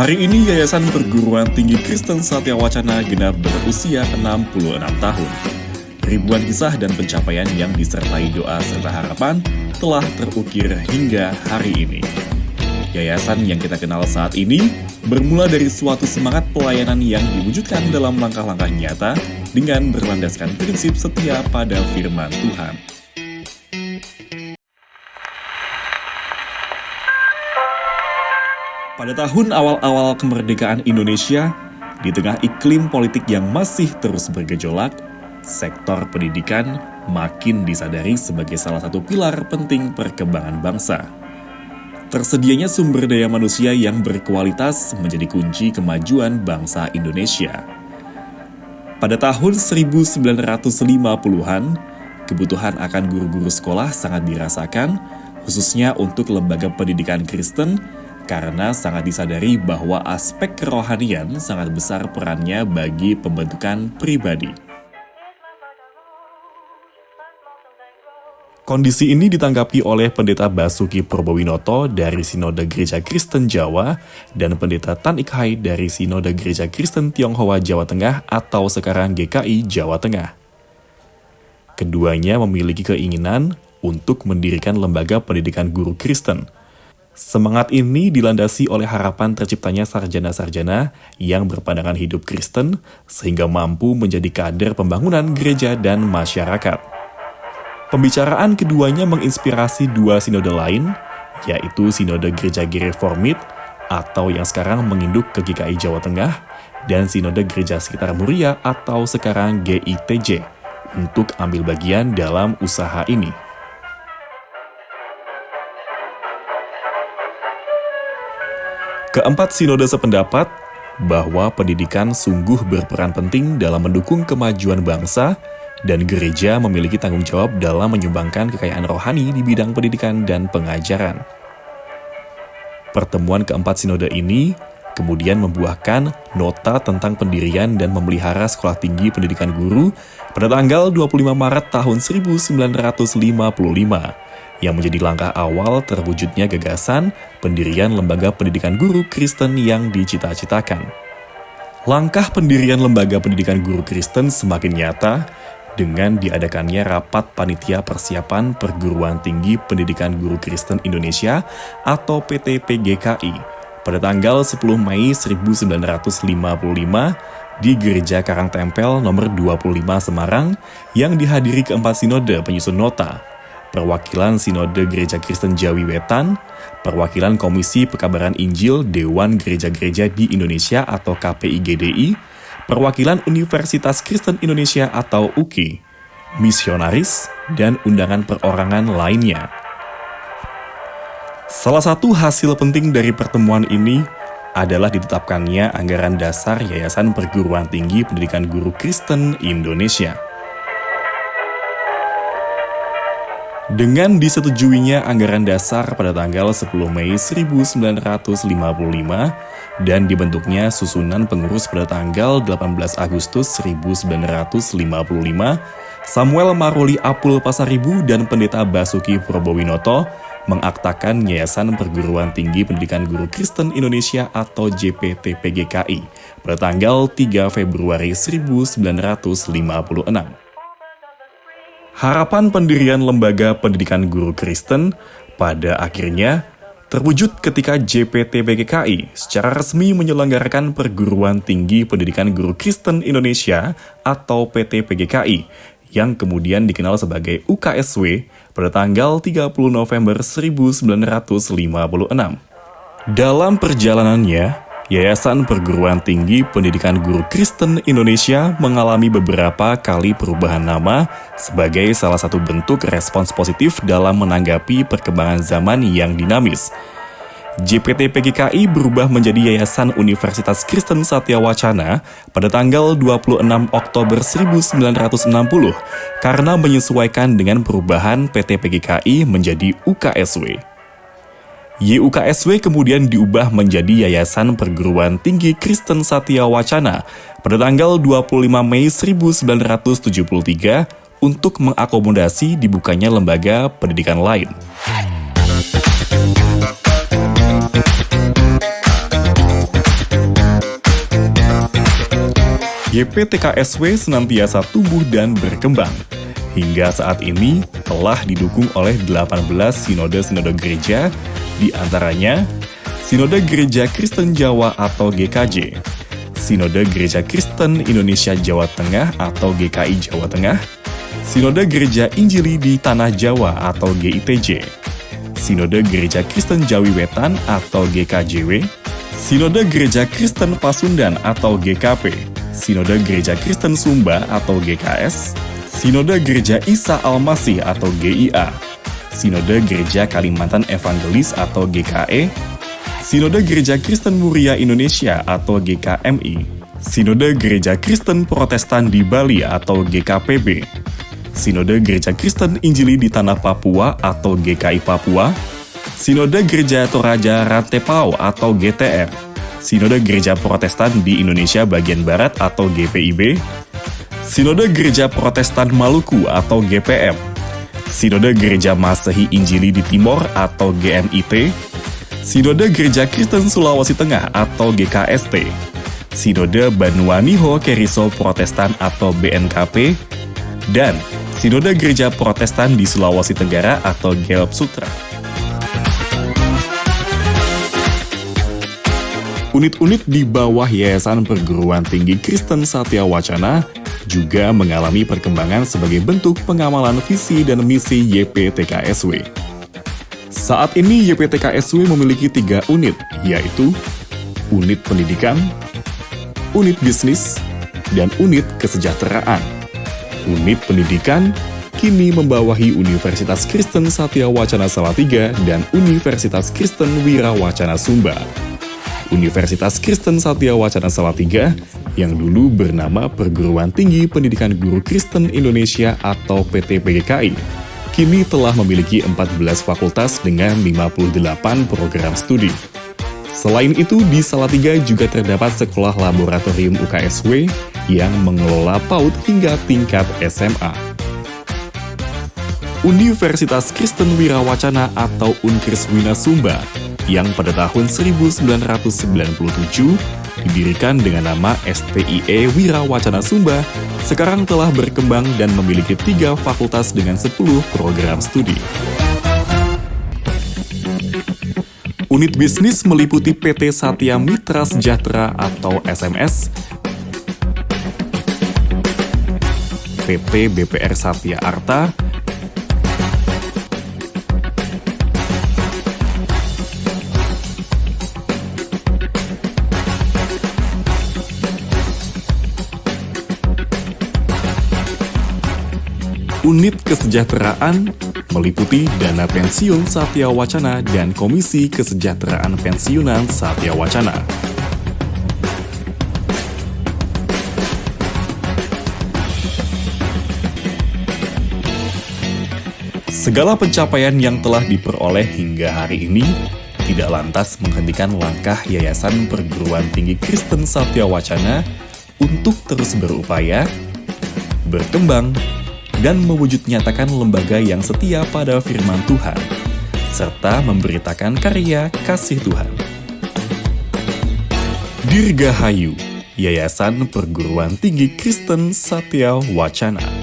Hari ini Yayasan Perguruan Tinggi Kristen Satya Wacana genap berusia 66 tahun. Ribuan kisah dan pencapaian yang disertai doa serta harapan telah terukir hingga hari ini. Yayasan yang kita kenal saat ini bermula dari suatu semangat pelayanan yang diwujudkan dalam langkah-langkah nyata dengan berlandaskan prinsip setia pada firman Tuhan. Pada tahun awal-awal kemerdekaan Indonesia, di tengah iklim politik yang masih terus bergejolak, sektor pendidikan makin disadari sebagai salah satu pilar penting perkembangan bangsa. Tersedianya sumber daya manusia yang berkualitas menjadi kunci kemajuan bangsa Indonesia. Pada tahun 1950-an, kebutuhan akan guru-guru sekolah sangat dirasakan, khususnya untuk lembaga pendidikan Kristen, karena sangat disadari bahwa aspek kerohanian sangat besar perannya bagi pembentukan pribadi. Kondisi ini ditanggapi oleh Pendeta Basuki Purbowinoto dari Sinode Gereja Kristen Jawa dan Pendeta Tan Ik Hai dari Sinode Gereja Kristen Tionghoa Jawa Tengah atau sekarang GKI Jawa Tengah. Keduanya memiliki keinginan untuk mendirikan lembaga pendidikan guru Kristen. Semangat ini dilandasi oleh harapan terciptanya sarjana-sarjana yang berpandangan hidup Kristen sehingga mampu menjadi kader pembangunan gereja dan masyarakat. Pembicaraan keduanya menginspirasi dua sinode lain, yaitu Sinode Gereja Gereformit atau yang sekarang menginduk ke GKI Jawa Tengah dan Sinode Gereja Sekitar Muria atau sekarang GITJ untuk ambil bagian dalam usaha ini. Keempat sinode sependapat bahwa pendidikan sungguh berperan penting dalam mendukung kemajuan bangsa dan gereja memiliki tanggung jawab dalam menyumbangkan kekayaan rohani di bidang pendidikan dan pengajaran. Pertemuan keempat sinode ini kemudian membuahkan nota tentang pendirian dan memelihara Sekolah Tinggi Pendidikan Guru pada tanggal 25 Maret tahun 1955. Yang menjadi langkah awal terwujudnya gagasan pendirian Lembaga Pendidikan Guru Kristen yang dicita-citakan. Langkah pendirian Lembaga Pendidikan Guru Kristen semakin nyata dengan diadakannya rapat panitia persiapan Perguruan Tinggi Pendidikan Guru Kristen Indonesia atau PTPGKI pada tanggal 10 Mei 1955 di Gereja Karangtempel nomor 25 Semarang yang dihadiri keempat sinode penyusun nota. Perwakilan Sinode Gereja Kristen Jawi Wetan, Perwakilan Komisi Pekabaran Injil Dewan Gereja-Gereja di Indonesia atau KPIGDI, Perwakilan Universitas Kristen Indonesia atau UKI, misionaris, dan undangan perorangan lainnya. Salah satu hasil penting dari pertemuan ini adalah ditetapkannya anggaran dasar Yayasan Perguruan Tinggi Pendidikan Guru Kristen Indonesia. Dengan disetujuinya anggaran dasar pada tanggal 10 Mei 1955 dan dibentuknya susunan pengurus pada tanggal 18 Agustus 1955, Samuel Maruli Apul Pasaribu dan Pendeta Basuki Purbowinoto mengaktakan Yayasan Perguruan Tinggi Pendidikan Guru Kristen Indonesia atau JPTPGKI pada tanggal 3 Februari 1956. Harapan pendirian Lembaga Pendidikan Guru Kristen pada akhirnya terwujud ketika JPTPGKI secara resmi menyelenggarakan Perguruan Tinggi Pendidikan Guru Kristen Indonesia atau PTPGKI yang kemudian dikenal sebagai UKSW pada tanggal 30 November 1956. Dalam perjalanannya, Yayasan Perguruan Tinggi Pendidikan Guru Kristen Indonesia mengalami beberapa kali perubahan nama sebagai salah satu bentuk respons positif dalam menanggapi perkembangan zaman yang dinamis. JPT PGKI berubah menjadi Yayasan Universitas Kristen Satya Wacana pada tanggal 26 Oktober 1960 karena menyesuaikan dengan perubahan PT PGKI menjadi UKSW. YUKSW kemudian diubah menjadi Yayasan Perguruan Tinggi Kristen Satya Wacana pada tanggal 25 Mei 1973 untuk mengakomodasi dibukanya lembaga pendidikan lain. YPTKSW senantiasa tumbuh dan berkembang. Hingga saat ini telah didukung oleh 18 sinode-sinode gereja, di antaranya Sinode Gereja Kristen Jawa atau GKJ, Sinode Gereja Kristen Indonesia Jawa Tengah atau GKI Jawa Tengah, Sinode Gereja Injili di Tanah Jawa atau GITJ, Sinode Gereja Kristen Jawi Wetan atau GKJW, Sinode Gereja Kristen Pasundan atau GKP, Sinode Gereja Kristen Sumba atau GKS, Sinode Gereja Isa Al-Masih atau GIA, Sinode Gereja Kalimantan Evangelis atau GKE, Sinode Gereja Kristen Muria Indonesia atau GKMI, Sinode Gereja Kristen Protestan di Bali atau GKPB, Sinode Gereja Kristen Injili di Tanah Papua atau GKI Papua, Sinode Gereja Toraja Rantepao atau GTR, Sinode Gereja Protestan di Indonesia Bagian Barat atau GPIB, Sinode Gereja Protestan Maluku atau GPM, Sinode Gereja Masehi Injili di Timor atau GMIT, Sinode Gereja Kristen Sulawesi Tengah atau GKST, Sinode Banuaniho Keriso Protestan atau BNKP, dan Sinode Gereja Protestan di Sulawesi Tenggara atau GELP Sutra. Unit-unit di bawah Yayasan Perguruan Tinggi Kristen Satya Wacana juga mengalami perkembangan sebagai bentuk pengamalan visi dan misi YPTKSW. Saat ini YPTKSW memiliki 3 unit, yaitu unit pendidikan, unit bisnis, dan unit kesejahteraan. Unit pendidikan kini membawahi Universitas Kristen Satya Wacana Salatiga dan Universitas Kristen Wira Wacana Sumba. Universitas Kristen Satya Wacana Salatiga yang dulu bernama Perguruan Tinggi Pendidikan Guru Kristen Indonesia atau PT PGKI, kini telah memiliki 14 fakultas dengan 58 program studi. Selain itu, di Salatiga juga terdapat sekolah laboratorium UKSW yang mengelola PAUD hingga tingkat SMA. Universitas Kristen Wira Wacana atau Unkriswina Sumba yang pada tahun 1997 didirikan dengan nama STIE Wira Wacana Sumba, sekarang telah berkembang dan memiliki 3 fakultas dengan 10 program studi. Unit bisnis meliputi PT Satya Mitra Sejahtera atau SMS, PT BPR Satya Arta, Unit kesejahteraan meliputi Dana Pensiun Satya Wacana dan Komisi Kesejahteraan Pensiunan Satya Wacana. Segala pencapaian yang telah diperoleh hingga hari ini tidak lantas menghentikan langkah Yayasan Perguruan Tinggi Kristen Satya Wacana untuk terus berupaya, berkembang, dan mewujud nyatakan lembaga yang setia pada firman Tuhan, serta memberitakan karya kasih Tuhan. Dirgahayu, Yayasan Perguruan Tinggi Kristen Satya Wacana.